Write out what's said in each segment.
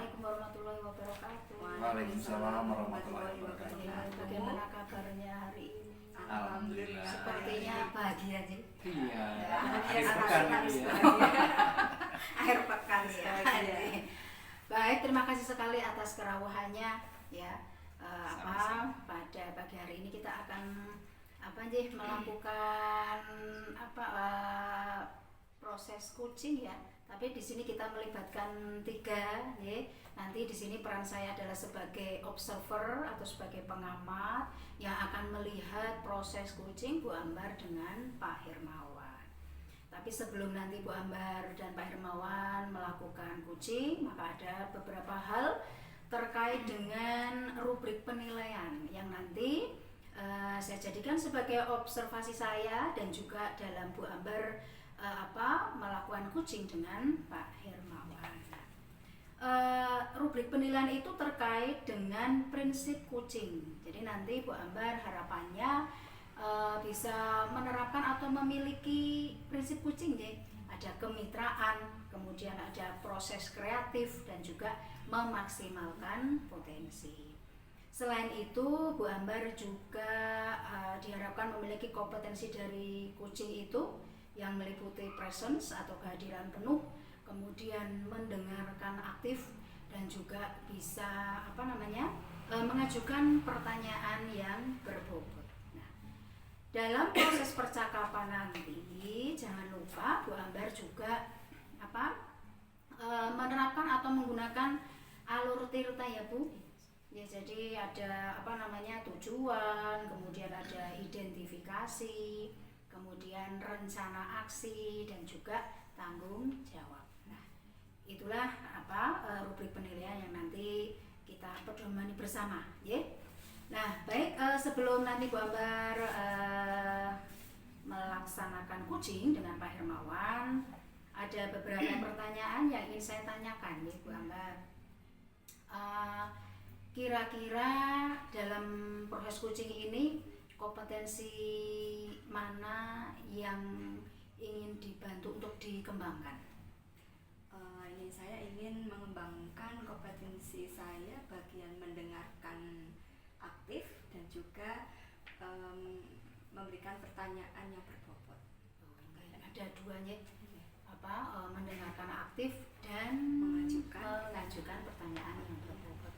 Assalamualaikum warahmatullahi wabarakatuh. Waalaikumsalam warahmatullahi wabarakatuh. Bagaimana kabarnya hari ini? Alhamdulillah. Sepertinya bahagia sih. Iya. Akhir pekan ya. Akhir pekan ya. Baik, terima kasih sekali atas kerawahannya ya. Pada pagi hari ini kita akan melakukan proses coaching ya. Tapi di sini kita melibatkan 3 ya. Nanti di sini peran saya adalah sebagai observer atau sebagai pengamat yang akan melihat proses coaching Bu Ambar dengan Pak Hermawan. Tapi sebelum nanti Bu Ambar dan Pak Hermawan melakukan coaching, maka ada beberapa hal terkait dengan rubrik penilaian yang nanti saya jadikan sebagai observasi saya dan juga dalam Bu Ambar melakukan coaching dengan Pak Hermawan. Rubrik penilaian itu terkait dengan prinsip coaching. Jadi nanti Bu Ambar harapannya bisa menerapkan atau memiliki prinsip coaching ya. Ada kemitraan, kemudian ada proses kreatif dan juga memaksimalkan potensi. Selain itu, Bu Ambar juga diharapkan memiliki kompetensi dari coaching itu yang meliputi presence atau kehadiran penuh, kemudian mendengarkan aktif dan juga bisa mengajukan pertanyaan yang berbobot. Nah, dalam proses percakapan nanti jangan lupa Bu Ambar juga menerapkan atau menggunakan alur tirta ya Bu. Ya, jadi ada tujuan, kemudian ada identifikasi, kemudian rencana aksi dan juga tanggung jawab. Nah, itulah rubrik penilaian yang nanti kita pedomani bersama, ya. Nah, baik, sebelum nanti Bu Ambar melaksanakan coaching dengan Pak Hermawan, ada beberapa pertanyaan yang ingin saya tanyakan, ya Bu Ambar. Kira-kira dalam proses coaching ini kompetensi mana yang ingin dibantu untuk dikembangkan? Saya ingin mengembangkan kompetensi saya bagian mendengarkan aktif dan juga memberikan pertanyaan yang berbobot. Ada 2-nya, mendengarkan aktif dan mengajukan pertanyaan yang berbobot.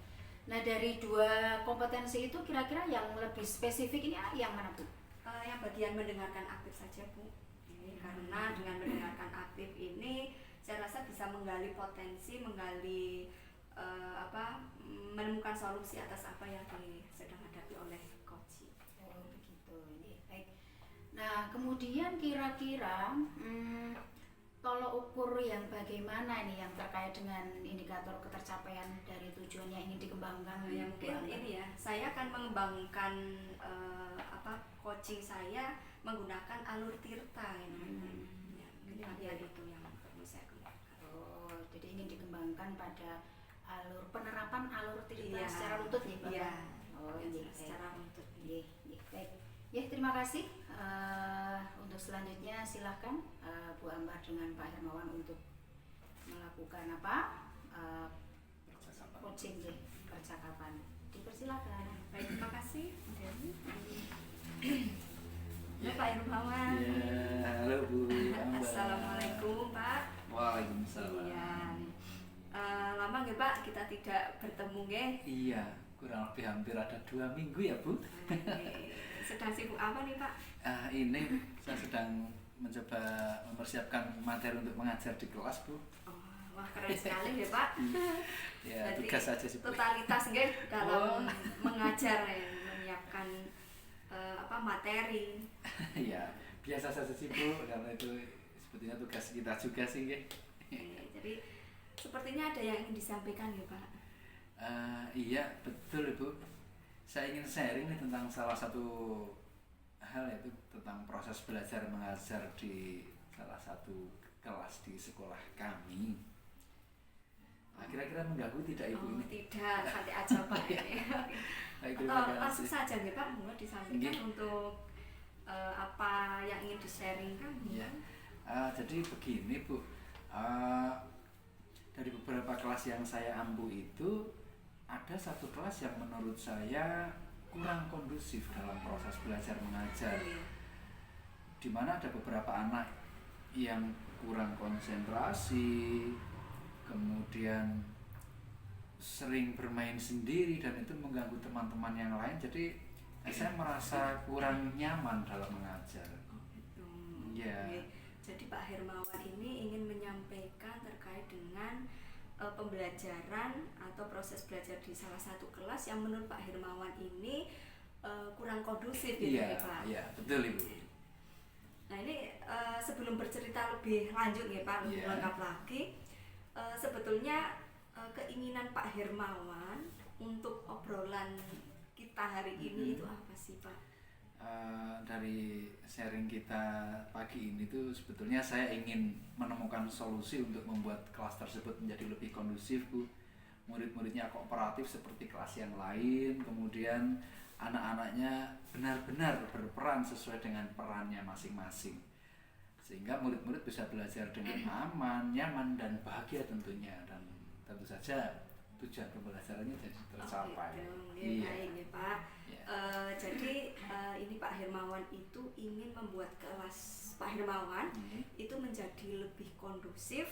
Nah, dari 2 kompetensi itu kira-kira yang lebih spesifik ini yang mana Bu? Yang bagian mendengarkan aktif saja Bu. Karena dengan mendengarkan aktif ini saya rasa bisa menggali potensi, menemukan solusi atas apa yang sedang hadapi oleh coach. Oh begitu, ini baik. Nah, kemudian kira-kira tolok ukur yang bagaimana ini yang terkait dengan indikator ketercapaian dari tujuan yang ingin dikembangkan? Mungkin ini ya, saya akan mengembangkan coaching saya menggunakan alur tirta ini. Bagian itu yang perlu saya kembangkan. Oh, jadi ingin dikembangkan pada penerapan alur tirta secara runtut ya Pak? Iya. Oh, iya, secara runtut. Iya, baik. Ya, terima kasih. Untuk selanjutnya silahkan Bu Ambar dengan Pak Hermawan untuk melakukan coaching percakapan. Dipersilakan. Baik, terima kasih. Ya, Pak Hermawan. Ya, halo Bu Ambar. Assalamualaikum Pak. Waalaikumsalam. Iya. Lama nggih Pak kita tidak bertemu nggih? Iya, kurang lebih hampir ada 2 minggu ya Bu. Sedang sibuk apa nih Pak? Ini saya sedang mencoba mempersiapkan materi untuk mengajar di kelas Bu. Wah keren sekali ya Pak. Ya, tugas saja sih Bu. Totalitas nggih dalam mengajar menyiapkan materi. Ya, biasa saja sih Bu, karena itu sepertinya tugas kita juga sih nggih. Jadi sepertinya ada yang ingin disampaikan ya Pak. Iya, betul Ibu. Saya ingin sharing nih tentang salah satu hal, yaitu tentang proses belajar mengajar di salah satu kelas di sekolah kami. Kira-kira mengganggu tidak Ibu ini? Tidak, santai aja Pak ini. Atau langsung saja nih Pak, mau disampaikan untuk apa yang ingin di-sharingkan? Ya. Jadi begini Bu, dari beberapa kelas yang saya ampu itu ada satu kelas yang menurut saya kurang kondusif dalam proses belajar mengajar, di mana ada beberapa anak yang kurang konsentrasi, kemudian sering bermain sendiri dan itu mengganggu teman-teman yang lain, jadi saya merasa kurang nyaman dalam mengajar. Ya. Jadi Pak Hermawan ini ingin menyampaikan terkait dengan pembelajaran atau proses belajar di salah satu kelas yang menurut Pak Hermawan ini kurang kondusif gitu ya Pak. Iya, betul Ibu. Nah ini sebelum bercerita lebih lanjut ya Pak, lebih lengkap lagi, sebetulnya keinginan Pak Hermawan untuk obrolan kita hari ini itu apa sih Pak? Dari sharing kita pagi ini tuh sebetulnya saya ingin menemukan solusi untuk membuat kelas tersebut menjadi lebih kondusif Bu. Murid-muridnya kooperatif seperti kelas yang lain, kemudian anak-anaknya benar-benar berperan sesuai dengan perannya masing-masing, sehingga murid-murid bisa belajar dengan aman, nyaman, dan bahagia tentunya, dan tentu saja tujuan pembelajarannya jadi tercapai. Iya. Baik ya Pak. Ya. Jadi ini Pak Hermawan itu ingin membuat kelas Pak Hermawan itu menjadi lebih kondusif,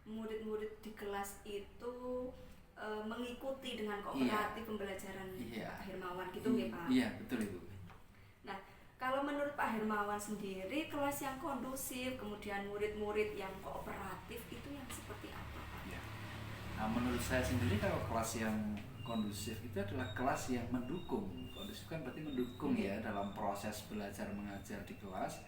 murid-murid di kelas itu mengikuti dengan kooperatif pembelajaran Pak Hermawan gitu ya Pak. Iya betul Ibu. Nah kalau menurut Pak Hermawan sendiri kelas yang kondusif kemudian murid-murid yang kooperatif itu yang seperti apa Pak? Ya. Nah, menurut saya sendiri kalau kelas yang kondusif itu adalah kelas yang mendukung. Kondusif kan berarti mendukung ya dalam proses belajar mengajar di kelas.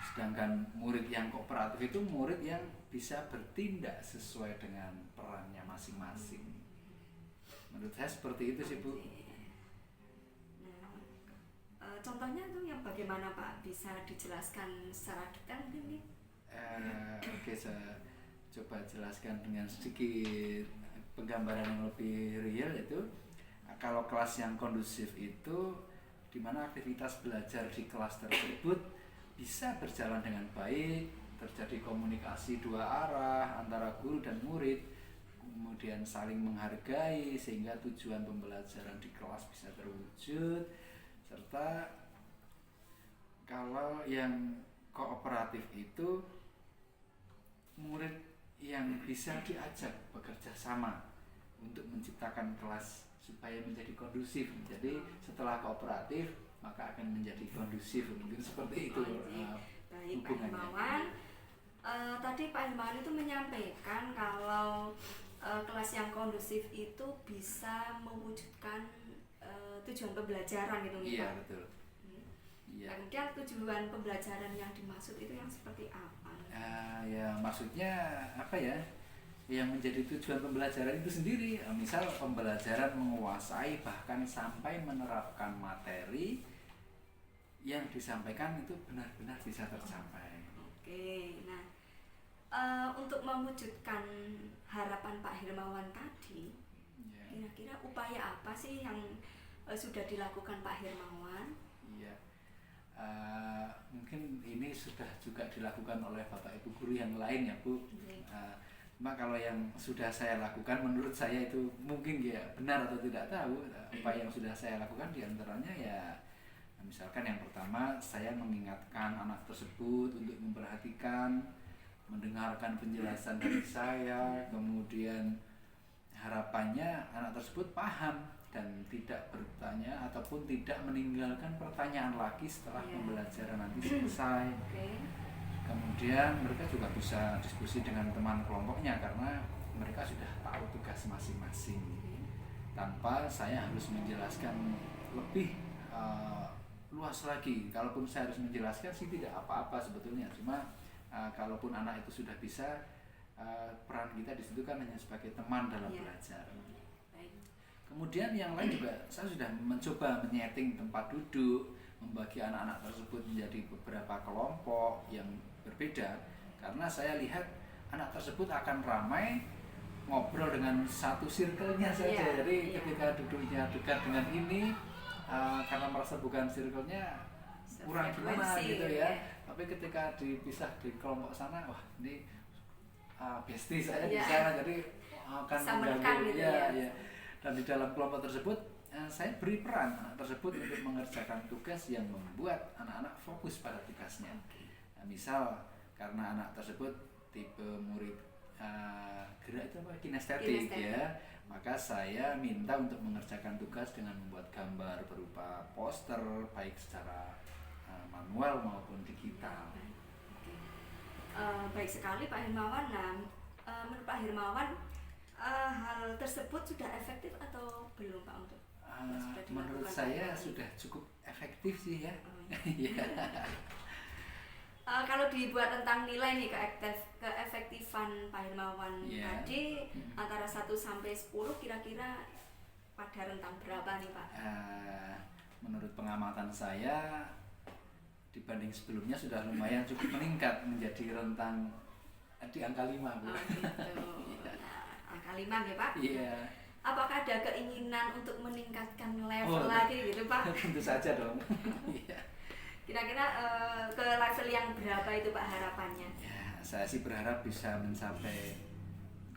Sedangkan murid yang kooperatif itu murid yang bisa bertindak sesuai dengan perannya masing-masing. Menurut saya seperti itu sih Bu. Nah, contohnya tuh yang bagaimana Pak? Bisa dijelaskan secara detail mungkin nih? Oke, saya coba jelaskan dengan sedikit penggambaran yang lebih real, itu kalau kelas yang kondusif itu di mana aktivitas belajar di kelas tersebut bisa berjalan dengan baik, terjadi komunikasi dua arah antara guru dan murid, kemudian saling menghargai sehingga tujuan pembelajaran di kelas bisa terwujud, serta kalau yang kooperatif itu murid yang bisa diajak bekerja sama untuk menciptakan kelas supaya menjadi kondusif. Jadi setelah kooperatif maka akan menjadi kondusif, mungkin seperti itu. Baik Pak Hermawan, tadi Pak Hermawan itu menyampaikan kalau kelas yang kondusif itu bisa mewujudkan tujuan pembelajaran gitu ya Pak? Betul. Iya. Kemudian tujuan pembelajaran yang dimaksud itu yang seperti apa? Ya maksudnya apa ya? Yang menjadi tujuan pembelajaran itu sendiri, misal pembelajaran menguasai bahkan sampai menerapkan materi yang disampaikan itu benar-benar bisa tercapai. Oke, nah untuk mewujudkan harapan Pak Hermawan tadi, kira-kira upaya apa sih yang sudah dilakukan Pak Hermawan? Iya, mungkin ini sudah juga dilakukan oleh Bapak Ibu guru yang lain ya Bu. Cuma kalau yang sudah saya lakukan menurut saya itu mungkin ya benar atau tidak tahu. Apa yang sudah saya lakukan diantaranya ya misalkan yang pertama saya mengingatkan anak tersebut untuk memperhatikan, mendengarkan penjelasan dari saya, kemudian harapannya anak tersebut paham dan tidak bertanya ataupun tidak meninggalkan pertanyaan lagi setelah pembelajaran nanti selesai. Kemudian mereka juga bisa diskusi dengan teman kelompoknya karena mereka sudah tahu tugas masing-masing tanpa saya harus menjelaskan lebih luas lagi. Kalaupun saya harus menjelaskan sih tidak apa-apa sebetulnya, cuma kalaupun anak itu sudah bisa, peran kita di situ kan hanya sebagai teman dalam belajar. Kemudian yang lain juga saya sudah mencoba menyeting tempat duduk, membagi anak-anak tersebut menjadi beberapa kelompok yang berbeda, karena saya lihat anak tersebut akan ramai ngobrol dengan satu circle-nya saja. Jadi ketika duduknya dekat dengan ini, karena merasa bukan circle-nya kurang gimana gitu ya. Tapi ketika dipisah di kelompok sana, wah ini bestie saya di sana, jadi akan bisa menekan gitu ya. Dan di dalam kelompok tersebut saya beri peran anak tersebut untuk mengerjakan tugas yang membuat anak-anak fokus pada tugasnya. Nah, misal karena anak tersebut tipe murid gerak itu apa kinestetik ya, maka saya minta untuk mengerjakan tugas dengan membuat gambar berupa poster baik secara manual maupun digital. Baik sekali Pak Hermawan. Nah, menurut Pak Hermawan hal tersebut sudah efektif atau belum Pak untuk menurut saya sudah cukup efektif sih ya. Kalau dibuat tentang nilai nih keefektifan Pak Hermawan tadi antara 1 sampai 10 kira-kira pada rentang berapa nih Pak? Menurut pengamatan saya dibanding sebelumnya sudah lumayan cukup meningkat menjadi rentang di angka 5 Bu. Oh gitu. Nah, angka 5 ya Pak? Iya. Apakah ada keinginan untuk meningkatkan level lagi gitu Pak? Tentu saja dong. Kira-kira ke level yang berapa itu Pak harapannya? Ya, saya sih berharap bisa mencapai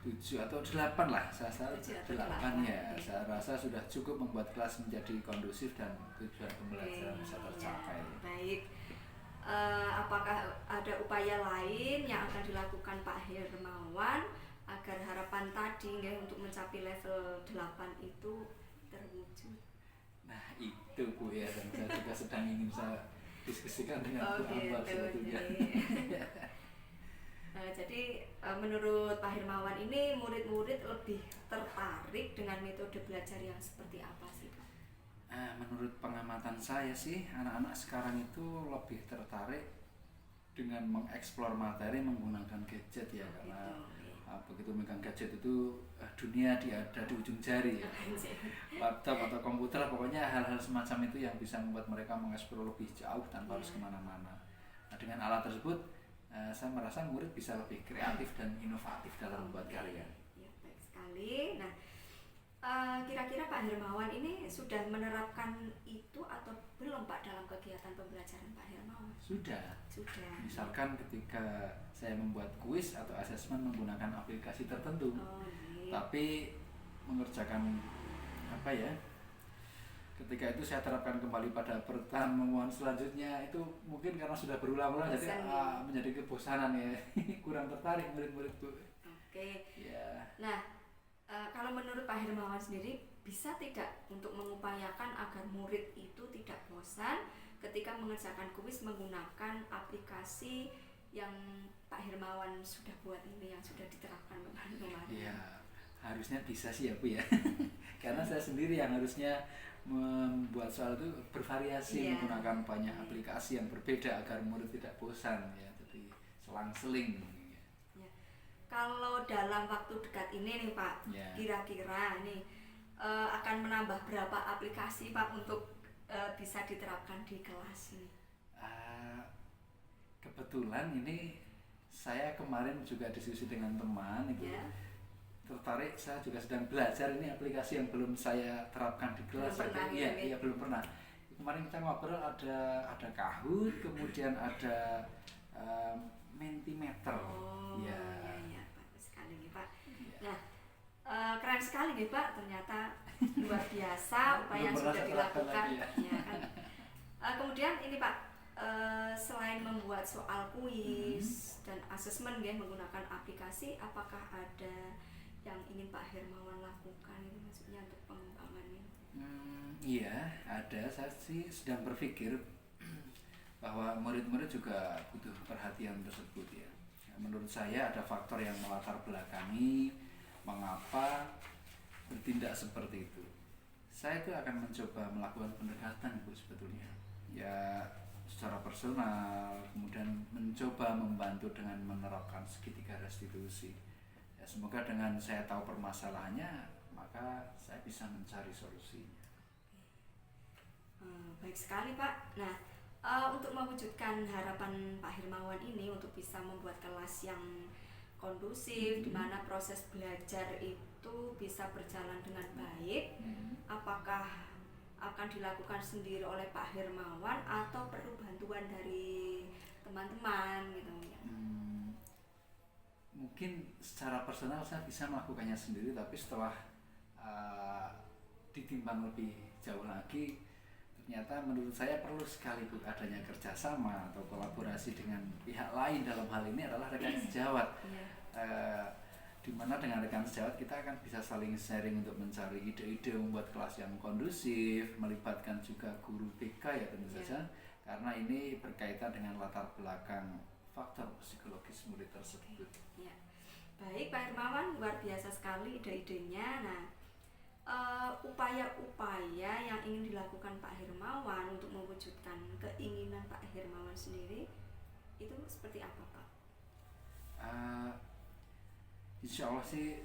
7 atau 8 lah. Saya 8 ya. Saya rasa sudah cukup membuat kelas menjadi kondusif dan tujuan pembelajaran bisa tercapai. Ya, baik. Apakah ada upaya lain yang akan dilakukan Pak Hermawan agar harapan tadi untuk mencapai level 8 itu terwujud? Nah itu Bu ya, dan saya juga sedang ingin saya diskusikan dengan Bu Ambar sebetulnya. Jadi menurut Pak Hermawan ini murid-murid lebih tertarik dengan metode belajar yang seperti apa sih Pak? Menurut pengamatan saya sih anak-anak sekarang itu lebih tertarik dengan mengeksplor materi menggunakan gadget ya, karena begitu megang gadget itu dunia ada di ujung jari ya. Laptop atau komputer, pokoknya hal-hal semacam itu yang bisa membuat mereka mengeksplor lebih jauh tanpa harus kemana-mana. Nah, dengan alat tersebut saya merasa murid bisa lebih kreatif dan inovatif dalam membuat karya. Ya, baik sekali. Nah, kira-kira Pak Hermawan ini sudah menerapkan itu atau belum Pak dalam kegiatan pembelajaran Pak Hermawan? Sudah. Misalkan Okay. ketika saya membuat kuis atau asesmen menggunakan aplikasi tertentu, tapi mengerjakan ketika itu saya terapkan kembali pada pertemuan selanjutnya, itu mungkin karena sudah berulang-ulang jadi menjadi kebosanan ya. Kurang tertarik murid-muridku. Oke. Ya. Nah, kalau menurut Pak Hermawan sendiri, bisa tidak untuk mengupayakan agar murid itu tidak bosan ketika mengerjakan kuis menggunakan aplikasi yang Pak Hermawan sudah buat ini, yang sudah diterapkan kemarin? Ya, harusnya bisa sih ya Bu ya. Karena saya sendiri yang harusnya membuat soal itu bervariasi, menggunakan banyak aplikasi yang berbeda agar murid tidak bosan ya. Jadi selang-seling. Kalau dalam waktu dekat ini nih Pak, kira-kira nih akan menambah berapa aplikasi Pak untuk bisa diterapkan di kelas ini? Kebetulan ini saya kemarin juga diskusi dengan teman itu tertarik, saya juga sedang belajar ini aplikasi yang belum saya terapkan di kelas. Iya, belum pernah. Kemarin kita ngobrol ada Kahoot, kemudian ada Mentimeter. Iya, bagus sekali nih Pak. Nah, keren sekali nih Pak, ternyata luar biasa upaya yang sudah dilakukan. Ya, kan? Kemudian ini Pak, selain membuat soal kuis dan asesmen menggunakan aplikasi, apakah ada yang ingin Pak Hermawan lakukan ini, maksudnya untuk pengembangannya? Iya, ada. Saya sih sedang berpikir bahwa murid-murid juga butuh perhatian tersebut ya. Menurut saya ada faktor yang melatar belakangi mengapa bertindak seperti itu. Saya itu akan mencoba melakukan pendekatan Bu sebetulnya. Ya secara personal, kemudian mencoba membantu dengan menerapkan segitiga restitusi. Ya, semoga dengan saya tahu permasalahannya, maka saya bisa mencari solusinya. Baik sekali Pak. Nah, untuk mewujudkan harapan Pak Hermawan ini untuk bisa membuat kelas yang kondusif, di mana proses belajar itu bisa berjalan dengan baik, apakah akan dilakukan sendiri oleh Pak Hermawan atau perlu bantuan dari teman-teman gitu ya? mungkin secara personal saya bisa melakukannya sendiri, tapi setelah ditimbang lebih jauh lagi, ternyata menurut saya perlu sekali Bu adanya kerjasama atau kolaborasi dengan pihak lain. Dalam hal ini adalah rekan sejawat, di mana dengan rekan sejawat kita akan bisa saling sharing untuk mencari ide-ide membuat kelas yang kondusif, melibatkan juga guru BK ya tentu saja, karena ini berkaitan dengan latar belakang faktor psikologis murid tersebut. Ya. Baik Pak Hermawan, luar biasa sekali ide-idenya. Nah, upaya-upaya yang ingin dilakukan Pak Hermawan untuk mewujudkan keinginan Pak Hermawan sendiri itu seperti apa Pak? Insya Allah sih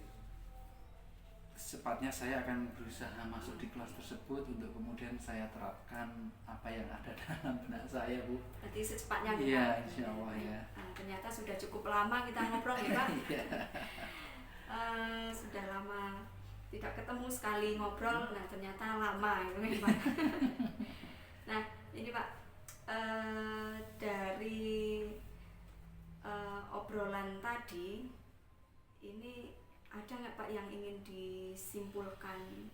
secepatnya saya akan berusaha masuk di kelas tersebut untuk kemudian saya terapkan apa yang ada dalam benak saya Bu. Berarti secepatnya Iya, insya Allah ya. Ternyata sudah cukup lama kita ngobrol ya Pak. Sudah lama tidak ketemu, sekali ngobrol, nah ternyata lama itu nih Pak. Nah ini Pak, dari obrolan tadi ini ada nggak Pak yang ingin disimpulkan?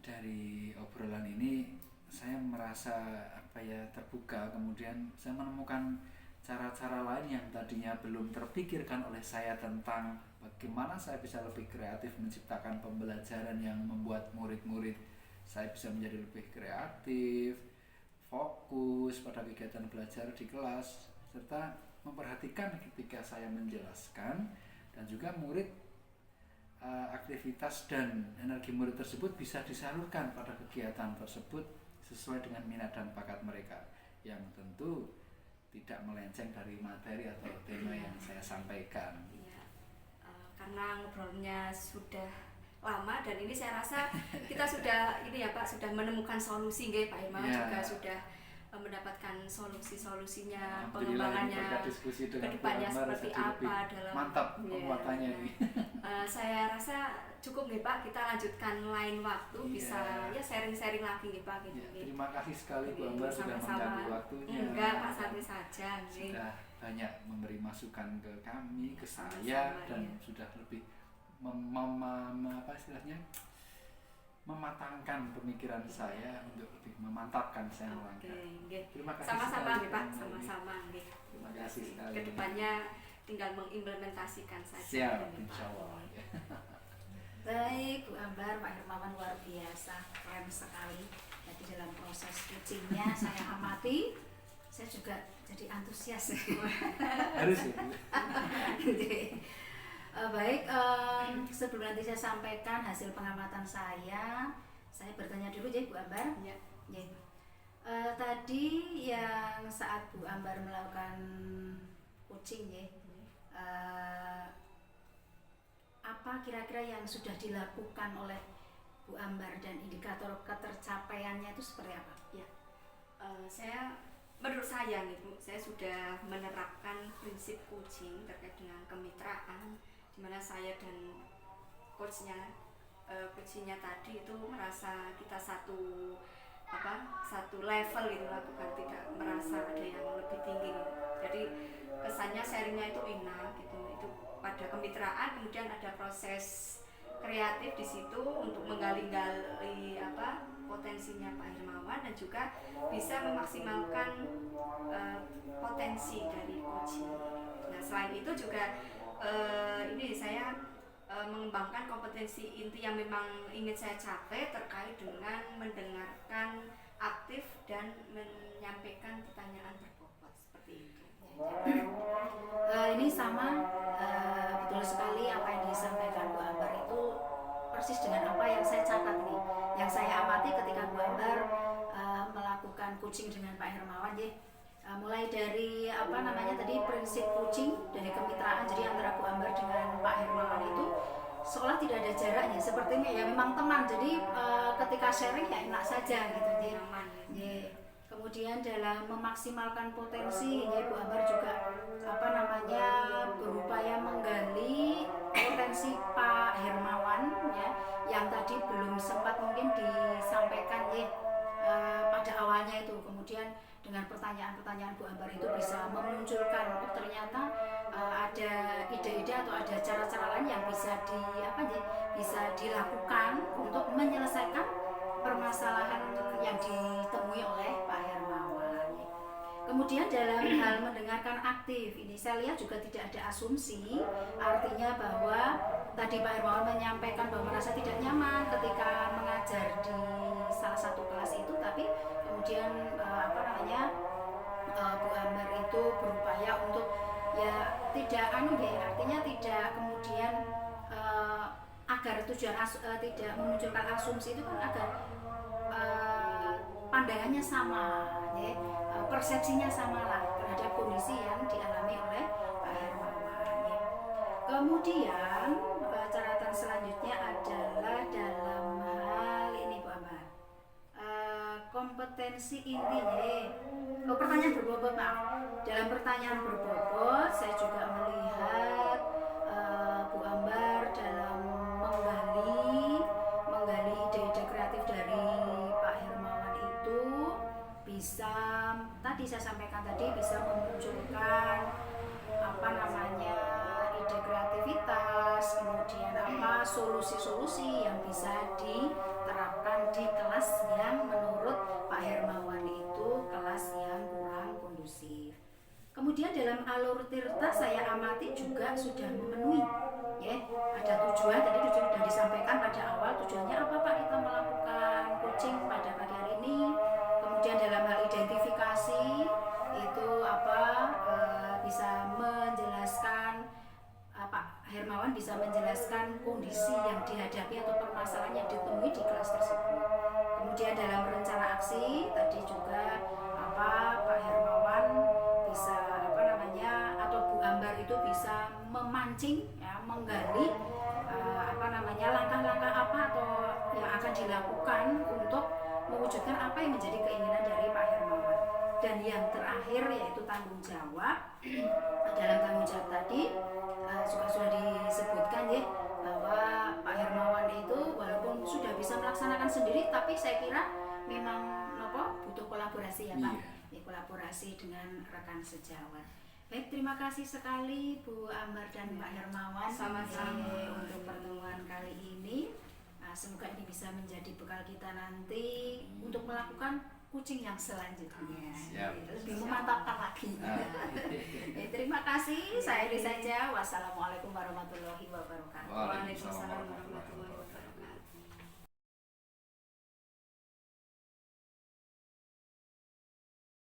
Dari obrolan ini saya merasa terbuka, kemudian saya menemukan cara-cara lain yang tadinya belum terpikirkan oleh saya tentang bagaimana saya bisa lebih kreatif menciptakan pembelajaran yang membuat murid-murid saya bisa menjadi lebih kreatif, fokus pada kegiatan belajar di kelas, serta memperhatikan ketika saya menjelaskan, dan juga murid aktivitas dan energi murid tersebut bisa disalurkan pada kegiatan tersebut sesuai dengan minat dan bakat mereka, yang tentu tidak melenceng dari materi atau tema yang saya sampaikan. Ya, karena ngobrolnya sudah lama dan ini saya rasa kita sudah ini ya Pak, sudah menemukan solusi nggih Pak Hermawan, juga sudah mendapatkan solusi-solusinya, pengembangannya kedepannya seperti apa dalam mantap pembuatannya ini. Saya rasa cukup nih Pak, kita lanjutkan lain waktu, bisa ya sharing-sharing lagi nih Pak gitu. Terima kasih sekali Bu Ambar sudah mengganggu waktunya. Enggak Pak, santai saja nih. Sudah banyak memberi masukan ke kami, ke saya, dan sudah lebih mematangkan pemikiran saya untuk lebih memantapkan saya melangkah. Terima kasih. Sama-sama nih Pak, sama-sama nih. Terima kasih sekali. Kedepannya tinggal mengimplementasikan saja. Siap, insya Allah. Baik Bu Ambar, Pak Hermawan luar biasa, keren sekali. Jadi dalam proses coachingnya saya amati, saya juga jadi antusias. Harus ya. Baik, sebelum nanti saya sampaikan hasil pengamatan saya bertanya dulu ya Bu Ambar. Ya. Tadi yang saat Bu Ambar melakukan coaching ya, apa kira-kira yang sudah dilakukan oleh Bu Ambar dan indikator ketercapaiannya itu seperti apa? Ya, menurut saya nih Bu, saya sudah menerapkan prinsip coaching terkait dengan kemitraan, di mana saya dan coachnya tadi itu merasa kita satu level gitu lah, bukan tidak merasa ada yang lebih tinggi gitu. Jadi kesannya sharingnya itu enak gitu, itu pada kemitraan, kemudian ada proses kreatif di situ untuk menggali-gali potensinya Pak Hermawan dan juga bisa memaksimalkan potensi dari coaching. Nah selain itu juga ini saya mengembangkan kompetensi inti yang memang ingin saya capai terkait dengan mendengarkan aktif dan menyampaikan pertanyaan berbobot seperti itu. Ini sama, betul sekali apa yang disampaikan Bu Ambar itu persis dengan apa yang saya catat nih, yang saya amati ketika Bu Ambar melakukan coaching dengan Pak Hermawan ya. Mulai dari tadi prinsip coaching dari kemitraan, jadi antara Bu Ambar dengan Pak Hermawan itu seolah tidak ada jaraknya, sepertinya ya memang teman, jadi ketika sharing ya enak saja gitu ya. Kemudian dalam memaksimalkan potensi ya Bu Ambar juga berupaya menggali potensi Pak Hermawan ya, yang tadi belum sempat mungkin disampaikan ya pada awalnya itu. Kemudian dengan pertanyaan-pertanyaan Bu Ambar itu bisa memunculkan ternyata ada ide-ide atau ada cara-cara lain yang bisa dilakukan untuk menyelesaikan permasalahan yang ditemui oleh Pak Hermawan. Kemudian dalam hal mendengarkan aktif, ini saya lihat juga tidak ada asumsi, artinya bahwa tadi Pak Hermawan menyampaikan bahwa merasa tidak nyaman ketika mengajar di salah satu kelas itu, tapi kemudian Bu Ambar itu berupaya untuk ya tidak artinya tidak kemudian agar tujuan tidak memunculkan asumsi itu kan agar pandangannya sama, ya, persepsinya sama lah terhadap kondisi yang dialami oleh Pak Hermawan. Ya. Kemudian catatan selanjutnya adalah dalam hal ini Bu Ambar, kompetensi intinya. Pertanyaan berbobot, maaf. Dalam pertanyaan berbobot saya juga melihat Bu Ambar dalam menggali ide-ide kreatif dari Pak Hermawan itu bisa, tadi saya sampaikan tadi, bisa memunculkan ide kreativitas, kemudian solusi-solusi yang bisa diterapkan di kelas yang menurut Pak Hermawan itu kelas yang kurang kondusif. Kemudian dalam alur tirta saya amati juga sudah memenuhi, ya, ada tujuan, tadi sudah disampaikan pada awal tujuannya apa Pak kita melakukan coaching pada pagi hari ini. Kemudian dalam hal identifikasi itu bisa menjelaskan, Pak Hermawan bisa menjelaskan kondisi yang dihadapi atau permasalahan yang ditemui di kelas tersebut. Kemudian dalam rencana aksi tadi juga Pak Hermawan bisa atau Bu Ambar itu bisa memancing, ya, menggali langkah-langkah apa atau yang akan dilakukan untuk mewujudkan apa yang menjadi keinginan dari Pak Hermawan. Dan yang terakhir yaitu tanggung jawab. Dalam tanggung jawab tadi juga sudah disebutkan, ya, bahwa Pak Hermawan itu walaupun sudah bisa melaksanakan sendiri, tapi saya kira memang butuh kolaborasi, ya Pak. Ya, kolaborasi dengan rekan sejawat. Baik, terima kasih sekali Bu Ambar dan Pak Hermawan sama-sama untuk pertemuan kali ini. Semoga ini bisa menjadi bekal kita nanti untuk melakukan coaching yang selanjutnya. Lebih memantapkan lagi. Terima kasih. Saya Lisa saja. Wassalamualaikum warahmatullahi wabarakatuh. Waalaikumsalam warahmatullahi wabarakatuh.